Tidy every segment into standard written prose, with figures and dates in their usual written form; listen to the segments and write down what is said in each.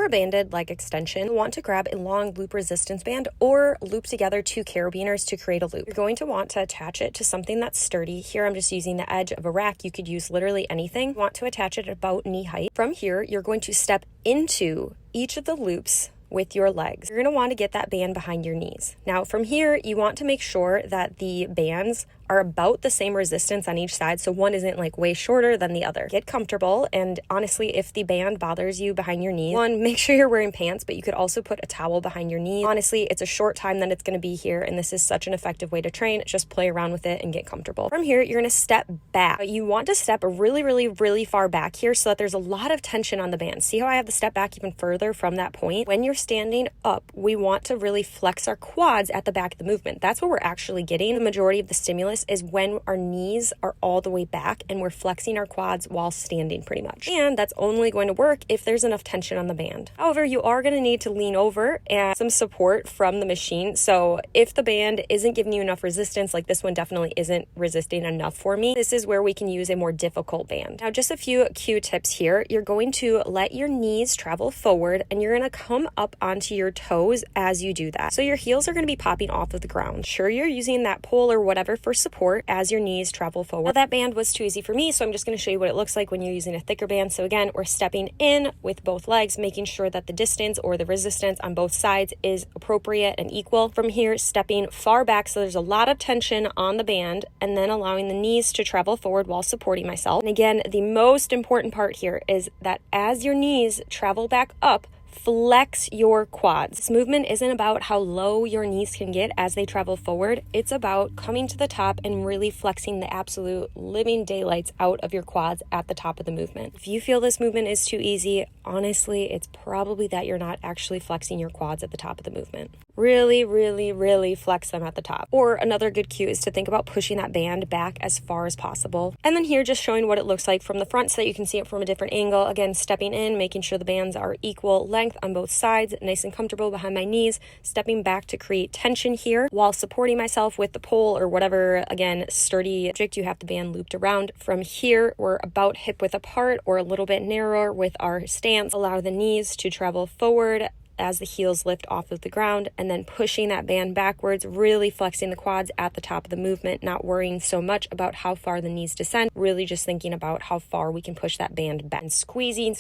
For a banded leg extension, you'll want to grab a long loop resistance band or loop together 2 carabiners to create a loop. You're going to want to attach it to something that's sturdy. Here I'm just using the edge of a rack. You could use literally anything. You want to attach it at about knee height. From here, you're going to step into each of the loops with your legs. You're going to want to get that band behind your knees. Now from here, you want to make sure that the bands are about the same resistance on each side, so one isn't like way shorter than the other. Get comfortable, and honestly, if the band bothers you behind your knee, one, make sure you're wearing pants, but you could also put a towel behind your knee. Honestly, it's a short time that it's going to be here, and this is such an effective way to train. Just play around with it and get comfortable. From here, you're going to step back. You want to step really far back here so that there's a lot of tension on the band. See how I have the step back even further from that point? When you're standing up, we want to really flex our quads at the back of the movement. That's what we're actually getting. The majority of the stimulus is when our knees are all the way back and we're flexing our quads while standing pretty much. And that's only going to work if there's enough tension on the band. However, you are going to need to lean over and some support from the machine. So if the band isn't giving you enough resistance, like this one definitely isn't resisting enough for me, this is where we can use a more difficult band. Now, just a few cue tips here. You're going to let your knees travel forward and you're going to come up onto your toes as you do that. So your heels are going to be popping off of the ground. Sure, you're using that pole or whatever for support as your knees travel forward. Now, that band was too easy for me, so I'm just going to show you what it looks like when you're using a thicker band. So again, we're stepping in with both legs, making sure that the distance or the resistance on both sides is appropriate and equal. From here, stepping far back so there's a lot of tension on the band, and then allowing the knees to travel forward while supporting myself. And again, the most important part here is that as your knees travel back up, flex your quads. This movement isn't about how low your knees can get as they travel forward. It's about coming to the top and really flexing the absolute living daylights out of your quads at the top of the movement. If you feel this movement is too easy, honestly, it's probably that you're not actually flexing your quads at the top of the movement. Really flex them at the top. Or another good cue is to think about pushing that band back as far as possible. And then here, just showing what it looks like from the front so that you can see it from a different angle. Again, stepping in, making sure the bands are equal length on both sides, nice and comfortable behind my knees, stepping back to create tension here while supporting myself with the pole or whatever, again, sturdy object you have the band looped around. From here, we're about hip width apart or a little bit narrower with our stance. Allow the knees to travel forward as the heels lift off of the ground, and then pushing that band backwards, really flexing the quads at the top of the movement, not worrying so much about how far the knees descend, really just thinking about how far we can push that band back, and squeezing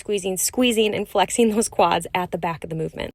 and flexing those quads at the back of the movement.